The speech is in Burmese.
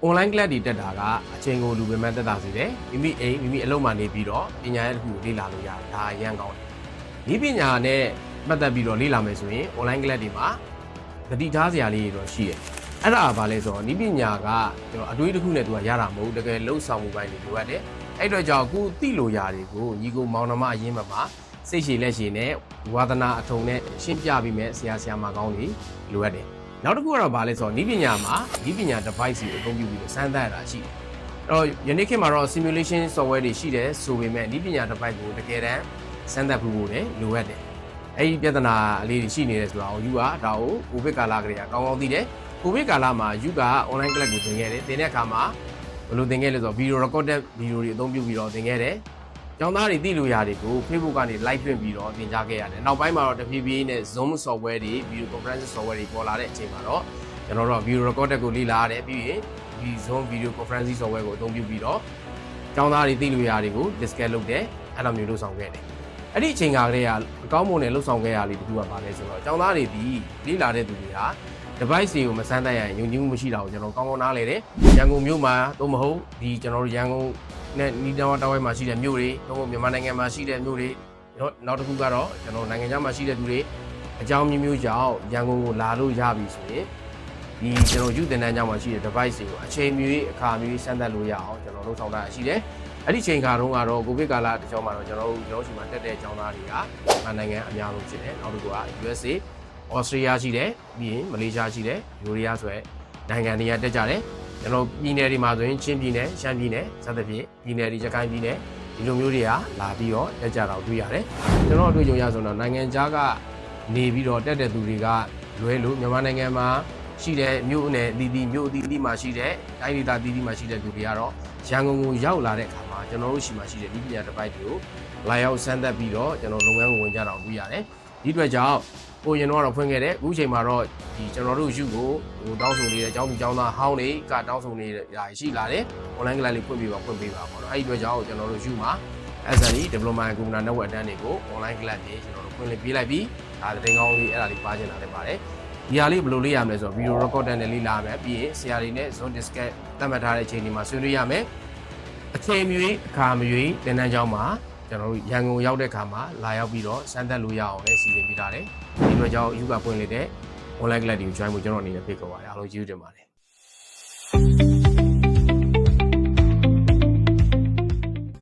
online class တွေတက်တာကအချိန်ကိုလူပဲမှတက်တာစီတယ်မိမိအလုံးမှနေပြီးတော့ပညာရေးတစ်ခုလေ့လာလို့ရတယ်ဒါအရန်ကောင်းတယ်ဒီပညာနဲ့ပတ်သက်ပြီးတော့လေ့လာမယ်ဆိုရင် online class တွေမှာတတိထားစရာလေးတွေတော့ရှိတယ်အဲ့ဒါဘာလဲဆိုတော့ဒီပညာကကျွန်တော်အတွေးတစ်ခုနဲ့သူကရတာမဟုတ်တကယ်လှုပ်ဆောင်မှုပိုင်းတွေလိုအပ်တယ်အဲ့တော့ကြောင့်အခုသိလို့ရာတွေကိုညီကိုမောင်နှမအရင်မှာစိတ်ရှည်လက်ရှည်နဲ့ဝါသနာအထုံနဲ့ရှင်းပြပြီးမဲ့ဆရာမကောင်းတွေလိုအပ်တယ်နောက်တစ်ခုကတော့ဗာလဲဆိုတော့ဤပညာမှာဤပညာ device ကိုအသုံးပြုပြီးတော့စမ်းသပ်ရတာရှိတယ်။အဲ့တော့ယနေ့ခေတ်မှာတော့ simulation software တွေရှိတယ်ဆိုပေမဲ့ဤပညာ device ကိုတကယ်တမ်းစမ်းသပ်ဖို့လည်းလိုအပ်တယ်။အဲ့ဒီပြဿနာလေးတွေရှိနေတယ်ဆိုတာကိုယူကဒါကိုကိုဗစ်ကာလကလေးကကောင်းကောင်းသိတယ်။ကိုဗစ်ကာလမှာယူက online class ကိုသင်ခဲ့တယ်။သင်တဲ့အခါမှာဘယ်လိုသင်ခဲ့လဲဆိုတော့ video recorded video တွေအသုံးပြုပြီးတော့သင်ခဲ့တယ်။ကျောင်းသားတွေသိလို့ရတယ်ကို Facebook ကနေ live လွှင့်ပြီးတော့သင်ကြားခဲ့ရတယ်။နောက်ပိုင်းမှာတော့တဖြည်းဖြည်းနဲ့ Zoom software တွေ video conference software တွေပေါ်လာတဲ့အချိန်မှာတော့ကျွန်တော်တို့ video recorder ကိုလေ့လာရတယ်ပြီးရင်ဒီ Zoom video conference software ကိုအသုံးပြုပြီးတော့ကျောင်းသားတွေသိလို့ရတယ်ကို discuss လုပ်တယ်အဲ့လိုမျိုးလုပ်ဆောင်ခဲ့တယ်။အဲ့ဒီအချိန်ကလေးကအကောင်းမွန်နဲ့လုပ်ဆောင်ခဲ့ရလေးတခုကပါလဲဆိုတော့ကျောင်းသားတွေဒီလေ့လာတဲ့သူတွေဟာ device တွေကိုမစမ်းသပ်ရရင်ယုံကြည်မှုမရှိတာကိုကျွန်တော်ကောင်းကောင်းနားလည်တယ်။ရန်ကုန်မြို့မှာသို့မဟုတ်ဒီကျွန်တော်တို့ရန်ကုန်နဲ့နီးတောင်တောင်ဝဲမှာရှိတဲ့မြို့တွေတော့မြန်မာနိုင်ငံမှာရှိတဲ့မြို့တွေနောက်တစ်ခုကတော့ကျွန်တော်နိုင်ငံခြားမှာရှိတဲ့သူတွေအကြောင်းမျိုးကြောင့်ရန်ကုန်ကိုလာလို့ရပြီဆိုရင်ဒီကျွန်တော်ယူတင်တန်းကြောင့်မှရှိတဲ့ device တွေကိုအချိန်မျိုးအခါမျိုးစမ်းသပ်လို့ရအောင်ကျွန်တော်လုပ်ဆောင်တာရှိတယ်။အဲ့ဒီချိန်ခါတုန်းကတော့ကိုဗစ်ကာလတစ်ကြောင်းမှာတော့ကျွန်တော်ရှိမှတက်တဲ့အကြောင်းသားတွေကနိုင်ငံအများဆုံးဖြစ်တယ်။နောက်တစ်ခုက USA Australia ရှိတယ်ပြီးရင်မလေးရှားရှိတယ်ယူရီးယားဆိုတဲ့နိုင်ငံတွေကတက်ကြတယ်ကျွန်တော်ပြည်နယ်တွေမှာဆိုရင်ချင်းပြည်နယ်ရှမ်းပြည်နယ်စသဖြင့်ပြည်နယ်တွေရခိုင်ပြည်နယ်ဒီလိုမျိုးတွေကလာပြီးတော့တက်ကြတာတွေ့ရတယ်ကျွန်တော်အတွေ့အကြုံရဆိုတော့နိုင်ငံခြားကနေပြီးတော့တက်တဲ့သူတွေကလွဲလို့မြန်မာနိုင်ငံမှာရှိတဲ့မြို့နယ်အသီးသီးမြို့အသီးသီးမှာရှိတဲ့တိုင်းဒေသအသီးသီးမှာရှိတဲ့သူတွေကတော့ရန်ကုန်ကိုရောက်လာတဲ့အခါမှာကျွန်တော်တို့ရှိမှရှိတဲ့ဒီပညာတစ်ပိုက်တွေကိုလာရောက်စမ်းသပ်ပြီးတော့ကျွန်တော်လုပ်ငန်းကိုဝင်ကြတာတွေ့ရတယ်ဒီအတွက်ကြောင့်ကိုရင်တော့ဖွင့်ခဲ့တယ်အခုချိန်မှာတော့ဒီကျွန်တော်တို့ယူကိုတောင်းဆိုနေတဲ့အကြောင်းသူအကြောင်းသားဟောင်းတွေကတောင်းဆိုနေတာရှိလာတယ် online class လေးဖွင့်ပေးပါပေါ့နော်အဲ့ဒီအတွက်ကြောင့်ကျွန်တော်တို့ယူမှာ SNE Diploma in Computer Network အတန်းတွေကို online class တွေကျွန်တော်တို့ဖွင့်ပေးလိုက်ပြီးဒါတင်ကောင်းလေးအဲ့ဒါလေးပါချင်တာလည်းပါတယ်ဒီဟာလေးဘယ်လိုလေးရမလဲဆိုတော့ video recorder နဲ့လေးလာမယ်ပြီးရင်ဆရာတွေနဲ့ Zoom discuss သတ်မှတ်ထားတဲ့အချိန်ဒီမှာဆွေးနွေးရမယ်အချိန်မျိုးအခါမျိုးသင်တန်းကျောင်းမှာကျွန်တော်တို့ရန်ကုန်ရောက်တဲ့ခါမှာလာရောက်ပြီးတော့စမ်းသပ်လို့ရအောင်လည်းစီစဉ်ပေးထားတယ်ဒီလိုကြောင့်ယူကပွင့်လေတဲ့ online class တွေကို join ဖို့ကျွန်တော်အနေနဲ့ဖိတ်ခေါ်ပါတယ်အားလုံးကျေးဇူးတင်ပါတယ်